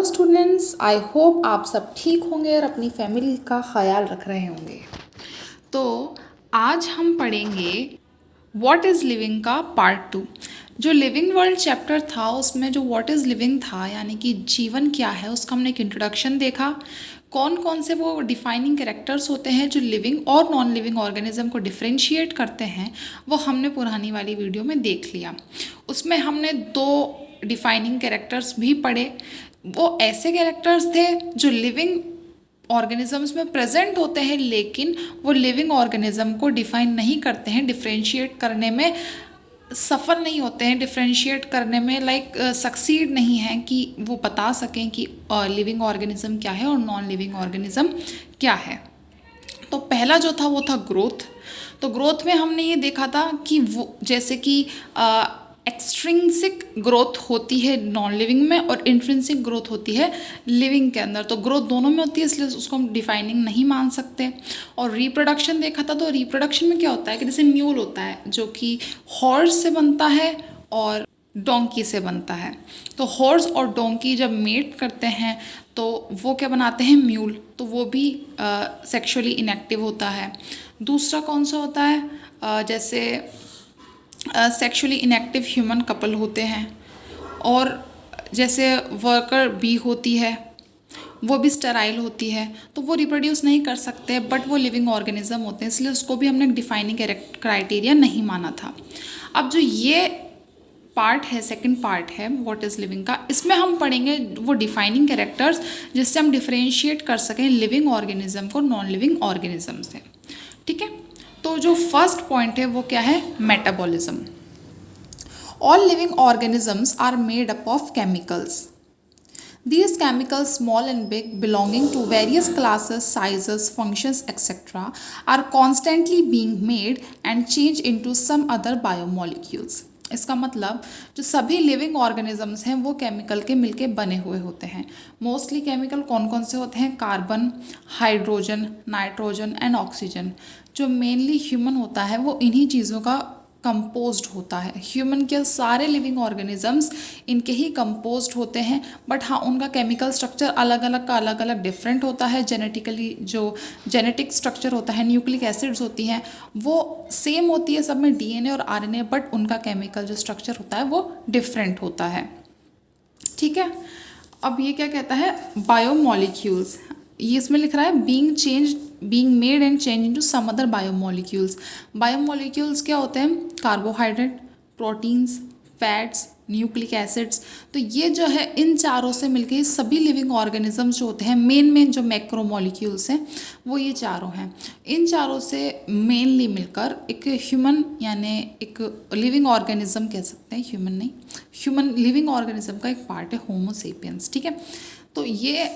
Students, I hope आप सब ठीक होंगे और अपनी फैमिली का ख्याल रख रहे होंगे। तो आज हम पढ़ेंगे व्हाट इज़ लिविंग का पार्ट 2। जो लिविंग वर्ल्ड चैप्टर था उसमें जो व्हाट इज़ लिविंग था यानी कि जीवन क्या है उसका हमने एक इंट्रोडक्शन देखा। कौन कौन से वो डिफाइनिंग कैरेक्टर्स होते हैं जो लिविंग और नॉन लिविंग ऑर्गेनिज्म को डिफ्रेंशिएट करते हैं वो हमने पुरानी वाली वीडियो में देख लिया। उसमें हमने 2 डिफाइनिंग कैरेक्टर्स भी पढ़े। वो ऐसे कैरेक्टर्स थे जो लिविंग ऑर्गेनिजम्स में प्रेजेंट होते हैं लेकिन वो लिविंग ऑर्गेनिज्म को डिफाइन नहीं करते हैं, डिफ्रेंशिएट करने में सफल नहीं होते हैं, डिफ्रेंशिएट करने में सक्सीड नहीं है कि वो बता सकें कि लिविंग ऑर्गेनिज्म क्या है और नॉन लिविंग ऑर्गेनिज्म क्या है। तो पहला जो था वो था ग्रोथ। तो ग्रोथ में हमने ये देखा था कि वो जैसे कि एक्सट्रिंसिक ग्रोथ होती है नॉन लिविंग में और इंट्रिंसिक ग्रोथ होती है लिविंग के अंदर। तो ग्रोथ दोनों में होती है इसलिए उसको हम डिफाइनिंग नहीं मान सकते। और रिप्रोडक्शन देखा था, तो रिप्रोडक्शन में क्या होता है कि जैसे म्यूल होता है जो कि हॉर्स से बनता है और डोंकी से बनता है। तो हॉर्स और डोंकी जब मेट करते हैं तो वो क्या बनाते हैं, म्यूल। तो वो भी सेक्सुअली इनएक्टिव होता है। दूसरा कौन सा होता है, जैसे सेक्सुअली इनएक्टिव ह्यूमन कपल होते हैं। और जैसे वर्कर बी होती है वो भी स्टेराइल होती है तो वो रिप्रोड्यूस नहीं कर सकते बट वो लिविंग ऑर्गेनिज्म होते हैं इसलिए उसको भी हमने डिफाइनिंग क्राइटेरिया नहीं माना था। अब जो ये पार्ट है, सेकंड पार्ट है व्हाट इज़ लिविंग का, इसमें हम पढ़ेंगे वो डिफाइनिंग कैरेक्टर्स जिससे हम डिफरेंशिएट कर सकें लिविंग ऑर्गेनिज्म को नॉन लिविंग ऑर्गेनिज्म से। ठीक है, तो जो फर्स्ट पॉइंट है वो क्या है, metabolism. All living organisms are made up of chemicals. These chemicals, small and big, belonging to various classes, sizes, functions, etc., are constantly being made and changed into some other biomolecules. इसका मतलब जो सभी living organisms हैं वो chemical के मिलके बने हुए होते हैं। मोस्टली केमिकल कौन कौन से होते हैं, carbon, hydrogen, nitrogen and oxygen. जो मेनली ह्यूमन होता है वो इन्हीं चीज़ों का कंपोज्ड होता है। ह्यूमन के सारे लिविंग ऑर्गेनिजम्स इनके ही कंपोज्ड होते हैं बट हाँ उनका केमिकल स्ट्रक्चर अलग अलग का अलग अलग डिफरेंट होता है। जेनेटिकली जो जेनेटिक स्ट्रक्चर होता है, न्यूक्लिक एसिड्स होती हैं वो सेम होती है सब में, डीएनए और आरएनए, बट उनका केमिकल जो स्ट्रक्चर होता है वो डिफरेंट होता है। ठीक है, अब ये क्या कहता है, बायोमोलिक्यूल्स। ये इसमें लिख रहा है being made and change into some other biomolecules. Biomolecules क्या होते हैं, carbohydrate, proteins, fats, nucleic acids. तो ये जो है इन चारों से मिलके सभी लिविंग ऑर्गेनिजम्स जो होते हैं, मेन जो मैक्रोमोलिक्यूल्स हैं वो ये चारों हैं। इन चारों से मेनली मिलकर एक ह्यूमन यानी एक लिविंग ऑर्गेनिज्म कह सकते हैं, ह्यूमन नहीं, ह्यूमन लिविंग ऑर्गेनिज्म का एक पार्ट है होमो सेपियंस। ठीक है, तो ये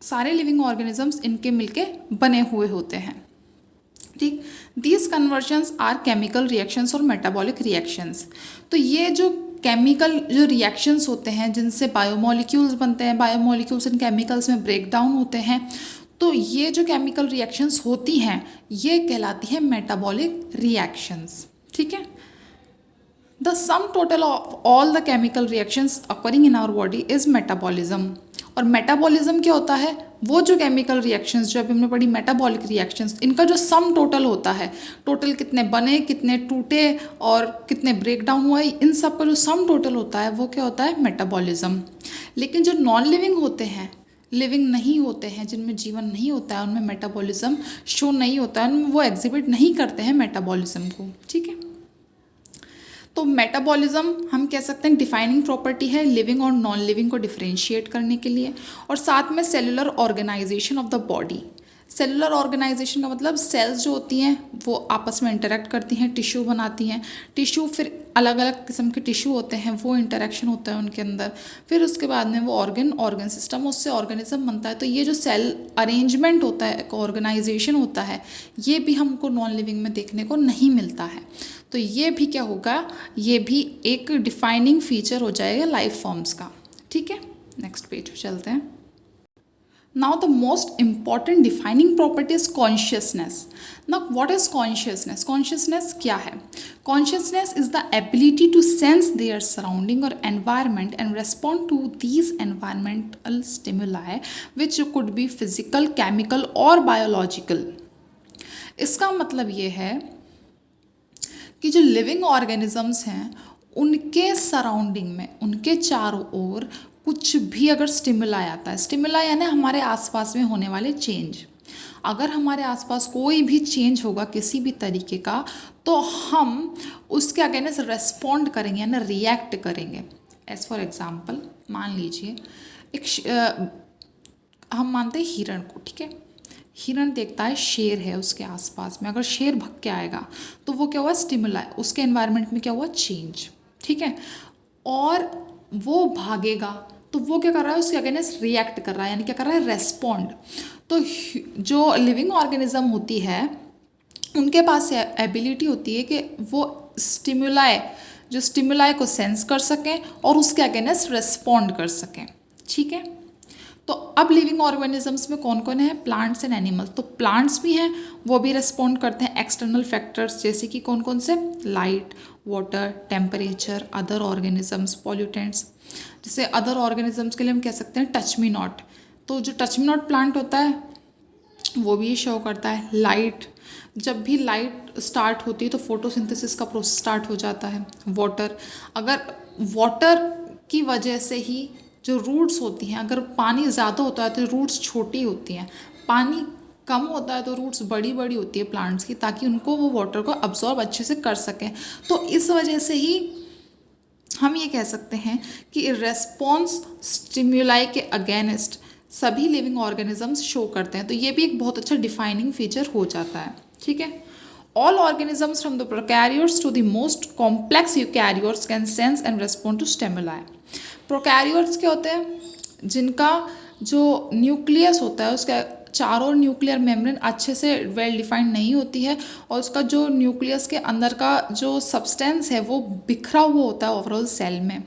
सारे लिविंग ऑर्गेनिजम्स इनके मिलके बने हुए होते हैं। ठीक, these conversions are chemical reactions और मेटाबॉलिक रिएक्शंस। तो ये जो केमिकल जो रिएक्शंस होते हैं जिनसे बायोमोलिक्यूल्स बनते हैं, बायोमोलिक्यूल्स इन केमिकल्स में ब्रेक डाउन होते हैं, तो ये जो केमिकल रिएक्शंस होती हैं ये कहलाती है मेटाबॉलिक रिएक्शंस। ठीक है, the sum total of all the chemical reactions occurring in our body is metabolism. और मेटाबॉलिज्म क्या होता है, वो जो केमिकल रिएक्शंस जो अभी हमने पढ़ी मेटाबॉलिक रिएक्शंस, इनका जो सम टोटल होता है, टोटल कितने बने, कितने टूटे और कितने ब्रेक डाउन हुए, इन सब का जो सम टोटल होता है वो क्या होता है, मेटाबॉलिज्म। लेकिन जो नॉन लिविंग होते हैं, लिविंग नहीं होते हैं, जिनमें जीवन नहीं होता है, उनमें मेटाबॉलिज्म शो नहीं होता है, उनमें वो एग्जिबिट नहीं करते हैं मेटाबॉलिज्म को। ठीक है, तो मेटाबॉलिज्म हम कह सकते हैं डिफाइनिंग प्रॉपर्टी है लिविंग और नॉन लिविंग को डिफरेंशिएट करने के लिए। और साथ में cellular organisation of the body. Cellular organisation का मतलब सेल्स जो होती हैं वो आपस में इंटरेक्ट करती हैं, टिश्यू बनाती हैं। टिश्यू फिर अलग अलग किस्म के टिश्यू होते हैं, वो इंटरेक्शन होता है उनके अंदर। फिर उसके बाद में वो ऑर्गन सिस्टम, उससे ऑर्गेनिज्म बनता है। तो ये जो सेल अरेंजमेंट होता है, ऑर्गेनाइजेशन होता है, ये भी हमको नॉन लिविंग में देखने को नहीं मिलता है। तो ये भी क्या होगा, ये भी एक डिफाइनिंग फीचर हो जाएगा लाइफ फॉर्म्स का। ठीक है, नेक्स्ट पेज पे चलते हैं। Now the most important defining property is consciousness. Now what is consciousness? Consciousness क्या है? Consciousness is the ability to sense their surrounding or environment and respond to these environmental stimuli, which could be physical, chemical और biological. इसका मतलब ये है कि जो living organisms हैं उनके सराउंडिंग में, उनके चारों ओर कुछ भी अगर स्टिमुलाई आता है, स्टिमुलाई यानी हमारे आसपास में होने वाले चेंज, अगर हमारे आसपास कोई भी चेंज होगा किसी भी तरीके का, तो हम उसके अगेंस्ट रेस्पॉन्ड करेंगे यानी रिएक्ट करेंगे. एज फॉर एग्जाम्पल मान लीजिए हम मानते हैं हिरण को, ठीक है. हिरण देखता है शेर है उसके आसपास में, अगर शेर भग के आएगा तो वो क्या हुआ, स्टिमुलाई, उसके एनवायरनमेंट में क्या हुआ, चेंज, ठीक है. और वो भागेगा तो वो क्या कर रहा है, उसके अगेंस्ट रिएक्ट कर रहा है, यानी क्या कर रहा है, रेस्पॉन्ड. तो जो लिविंग ऑर्गेनिज्म होती है उनके पास एबिलिटी होती है कि वो स्टिमुलाई को सेंस कर सकें और उसके अगेंस्ट रेस्पॉन्ड कर सकें, ठीक है. तो अब लिविंग ऑर्गेनिजम्स में कौन कौन है, प्लांट्स एंड एनिमल्स. तो प्लांट्स भी हैं, वो भी रेस्पॉन्ड करते हैं एक्सटर्नल फैक्टर्स, जैसे कि कौन कौन से, light, water, temperature, other organisms, pollutants. जैसे अदर ऑर्गेनिजम्स के लिए हम कह सकते हैं टच मी नॉट. तो जो टच मी नॉट प्लांट होता है वो भी शो करता है लाइट. जब भी लाइट स्टार्ट होती है तो फोटोसिंथेसिस का प्रोसेस स्टार्ट हो जाता है. वाटर, अगर वाटर की वजह से ही जो रूट्स होती हैं, अगर पानी ज़्यादा होता है तो रूट्स छोटी होती हैं, पानी कम होता है तो रूट्स बड़ी बड़ी होती है प्लांट्स की, ताकि उनको वो वाटर को अब्जॉर्ब अच्छे से कर सकें. तो इस वजह से ही हम ये कह सकते हैं कि रेस्पॉन्स स्टिम्युलाई के अगेंस्ट सभी लिविंग ऑर्गेनिजम्स शो करते हैं. तो ये भी एक बहुत अच्छा डिफाइनिंग फीचर हो जाता है, ठीक है. All organisms from the prokaryotes to the most complex eukaryotes can sense and respond to stimuli. Prokaryotes क्या होते हैं, जिनका जो न्यूक्लियस होता है उसके चारों न्यूक्लियर मेम्ब्रेन अच्छे से वेल डिफाइंड नहीं होती है, और उसका जो न्यूक्लियस के अंदर का जो सब्सटेंस है वो बिखरा हुआ होता है ओवरऑल सेल में.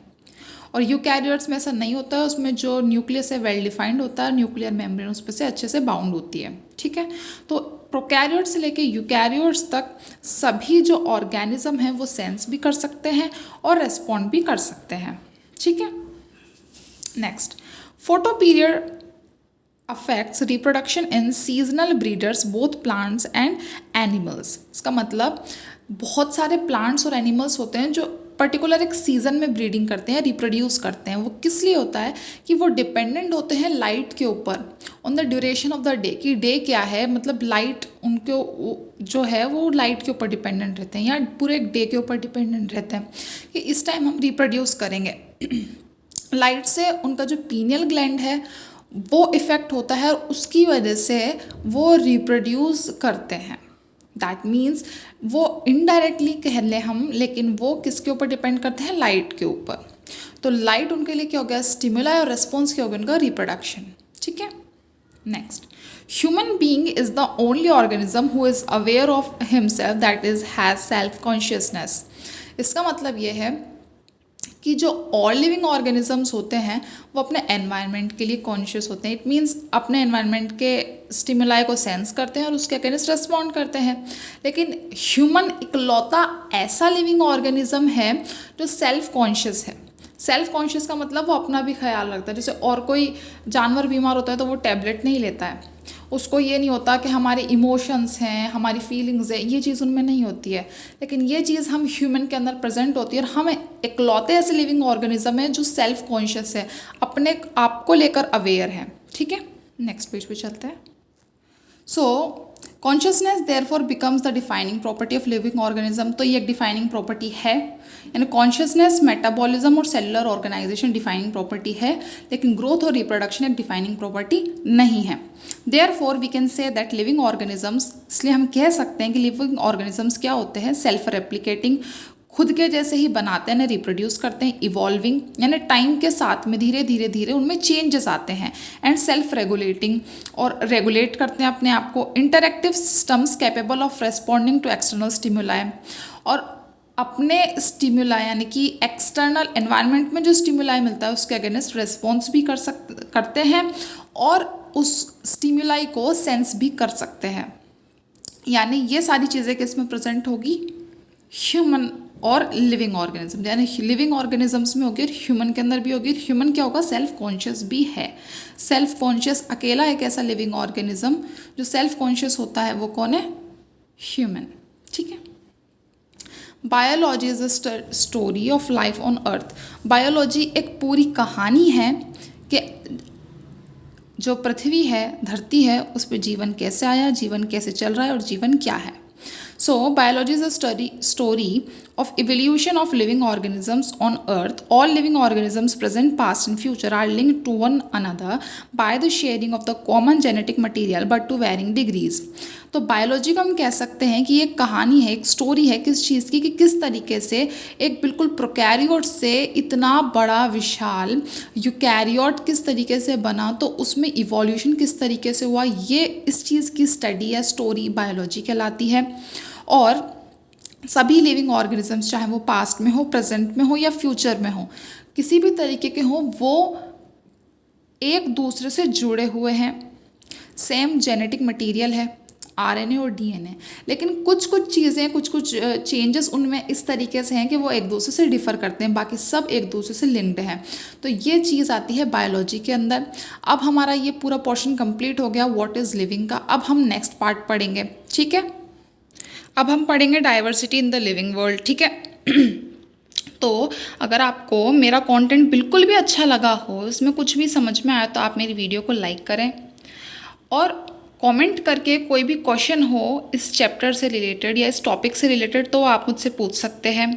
और यूकैरियोट्स में ऐसा नहीं होता है, उसमें जो न्यूक्लियस है वेल डिफाइंड होता है, न्यूक्लियर मेम्ब्रेन उस पर से अच्छे से बाउंड होती है, ठीक है. तो प्रोकैरियोट से लेके यूकैरियोट्स तक सभी जो ऑर्गेनिज्म हैं वो सेंस भी कर सकते हैं और रेस्पॉन्ड भी कर सकते हैं, ठीक है. Next, photoperiod affects reproduction in seasonal breeders both plants and animals. इसका मतलब बहुत सारे प्लांट्स और एनिमल्स होते हैं जो पर्टिकुलर एक सीज़न में ब्रीडिंग करते हैं, रिप्रोड्यूस करते हैं. वो किस लिए होता है कि वो डिपेंडेंट होते हैं लाइट के ऊपर, on the duration of the day, कि डे क्या है, मतलब लाइट उनको जो है वो लाइट के ऊपर डिपेंडेंट रहते हैं या पूरे डे के ऊपर डिपेंडेंट रहते हैं कि इस टाइम हम रिप्रोड्यूस करेंगे. लाइट से उनका जो पीनियल ग्लैंड है वो इफ़ेक्ट होता है और उसकी वजह से वो रिप्रोड्यूस करते हैं. दैट मीन्स वो इनडायरेक्टली कह लें हम, लेकिन वो किसके ऊपर डिपेंड करते हैं, लाइट के ऊपर. तो लाइट उनके लिए क्या हो गया, स्टिमुलाई, और रेस्पॉन्स क्या हो गया उनका, रिप्रोडक्शन, ठीक है. Next, human being is the only organism who is aware of himself, that is has self consciousness. इसका मतलब ये है कि जो ऑल लिविंग ऑर्गेनिजम्स होते हैं वो अपने एनवायरनमेंट के लिए कॉन्शियस होते हैं. इट मीन्स अपने एनवायरनमेंट के स्टिमुलाई को सेंस करते हैं और उसके अगेंस्ट रेस्पॉन्ड करते हैं. लेकिन ह्यूमन इकलौता ऐसा लिविंग ऑर्गेनिज्म है जो सेल्फ कॉन्शियस है. सेल्फ कॉन्शियस का मतलब वो अपना भी ख्याल रखता है. जैसे और कोई जानवर बीमार होता है तो वो टैबलेट नहीं लेता है, उसको ये नहीं होता कि हमारे इमोशंस हैं, हमारी फीलिंग्स हैं, ये चीज़ उनमें नहीं होती है. लेकिन ये चीज़ हम ह्यूमन के अंदर प्रेजेंट होती है और हम इकलौते ऐसे लिविंग ऑर्गेनिज्म है जो सेल्फ कॉन्शियस है, अपने आप को लेकर अवेयर है, ठीक है. नेक्स्ट पेज पे चलते हैं. सो consciousness therefore becomes the defining property of living organism. तो ये एक डिफाइनिंग प्रॉपर्टी है, यानी कॉन्शियसनेस, मेटाबॉलिज्म और सेलुलर ऑर्गेनाइजेशन डिफाइनिंग प्रॉपर्टी है, लेकिन ग्रोथ और रिप्रोडक्शन एक डिफाइनिंग प्रॉपर्टी नहीं है. Therefore we can say that living organisms, इसलिए हम कह सकते हैं कि लिविंग ऑर्गेनिजम्स क्या होते हैं, सेल्फ रेप्लिकेटिंग, खुद के जैसे ही बनाते हैं, रिप्रोड्यूस करते हैं, इवॉल्विंग यानी टाइम के साथ में धीरे धीरे धीरे उनमें चेंजेस आते हैं, एंड सेल्फ रेगुलेटिंग, और रेगुलेट करते हैं अपने आप को, interactive systems capable of responding to external stimuli, और अपने स्टिमुलाई यानी कि एक्सटर्नल एनवायरनमेंट में जो स्टिमुलाई मिलता है उसके अगेंस्ट रेस्पॉन्स भी करते हैं और उस स्टिमुलाई को सेंस भी कर सकते हैं. यानी ये सारी चीज़ें किस में प्रेजेंट होगी, ह्यूमन और लिविंग ऑर्गेनिज्म, यानी लिविंग ऑर्गेनिजम्स में होगी और ह्यूमन के अंदर भी होगी। ह्यूमन क्या होगा, सेल्फ कॉन्शियस भी है। सेल्फ कॉन्शियस अकेला एक ऐसा लिविंग ऑर्गेनिज्म जो सेल्फ कॉन्शियस होता है, वो कौन है, ह्यूमन। ठीक है। Biology is a story of life on earth. Biology एक पूरी कहानी है कि जो पृथ्वी है, धरती है, उस पर जीवन कैसे आया, जीवन कैसे चल रहा है और जीवन क्या है। So, biology is a story of evolution of living organisms on Earth. All living organisms, present, past, and future, are linked to one another by the sharing of the common genetic material, but to varying degrees. तो biology को हम कह सकते हैं कि एक कहानी है, एक स्टोरी है किस चीज़ की, कि किस तरीके से एक बिल्कुल प्रोकैरियोट से इतना बड़ा विशाल यूकैरियोट किस तरीके से बना, तो उसमें इवोल्यूशन किस तरीके से हुआ, ये इस चीज़ की स्टडी या स्टोरी बायोलॉजी कहलाती है। और सभी लिविंग ऑर्गेनिजम्स, चाहे वो पास्ट में हो, प्रेजेंट में हो या फ्यूचर में हो, किसी भी तरीके के हो, वो एक दूसरे से जुड़े हुए हैं। सेम जेनेटिक मटेरियल है, आरएनए और डीएनए, लेकिन कुछ कुछ चीज़ें, कुछ कुछ चेंजेस उनमें इस तरीके से हैं कि वो एक दूसरे से डिफ़र करते हैं, बाकी सब एक दूसरे से लिंक्ड हैं। तो ये चीज़ आती है बायोलॉजी के अंदर। अब हमारा ये पूरा पोर्शन कंप्लीट हो गया व्हाट इज़ लिविंग का। अब हम नेक्स्ट पार्ट पढ़ेंगे। ठीक है, अब हम पढ़ेंगे diversity in the living world. ठीक है। तो अगर आपको मेरा कंटेंट बिल्कुल भी अच्छा लगा हो, इसमें कुछ भी समझ में आया, तो आप मेरी वीडियो को लाइक करें और कमेंट करके कोई भी क्वेश्चन हो इस चैप्टर से रिलेटेड या इस टॉपिक से रिलेटेड, तो आप मुझसे पूछ सकते हैं।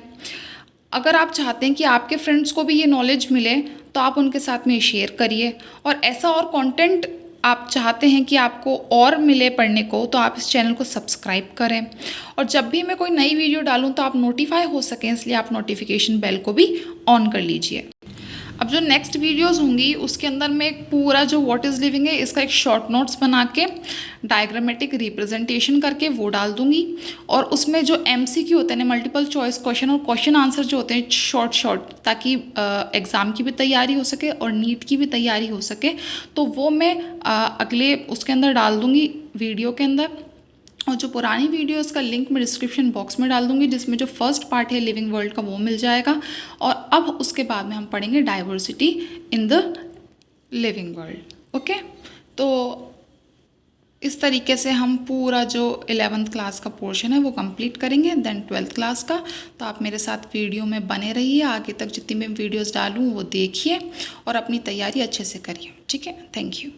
अगर आप चाहते हैं कि आपके फ्रेंड्स को भी ये नॉलेज मिले, तो आप उनके साथ में शेयर करिए। और ऐसा और कंटेंट आप चाहते हैं कि आपको और मिले पढ़ने को, तो आप इस चैनल को सब्सक्राइब करें। और जब भी मैं कोई नई वीडियो डालूं तो आप नोटिफाई हो सकें, इसलिए आप नोटिफिकेशन बेल को भी ऑन कर लीजिए। अब जो नेक्स्ट वीडियोस होंगी उसके अंदर मैं पूरा जो व्हाट इज़ लिविंग है इसका एक शॉर्ट नोट्स बना के डायग्रामेटिक रिप्रेजेंटेशन करके वो डाल दूंगी। और उसमें जो एमसीक्यू होते हैं, मल्टीपल चॉइस क्वेश्चन और क्वेश्चन आंसर जो होते हैं शॉर्ट, ताकि एग्ज़ाम की भी तैयारी हो सके और नीट की भी तैयारी हो सके, तो वो मैं अगले उसके अंदर डाल दूंगी वीडियो के अंदर। और जो पुरानी वीडियो का लिंक मैं डिस्क्रिप्शन बॉक्स में डाल दूंगी, जिसमें जो फर्स्ट पार्ट है लिविंग वर्ल्ड का वो मिल जाएगा। और अब उसके बाद में हम पढ़ेंगे diversity in the living world. Okay, तो इस तरीके से हम पूरा जो 11th क्लास का पोर्शन है वो कंप्लीट करेंगे, देन 12th क्लास का। तो आप मेरे साथ वीडियो में बने रहिए, आगे तक जितनी मैं वीडियोस डालूँ वो देखिए और अपनी तैयारी अच्छे से करिए। ठीक है, थैंक यू।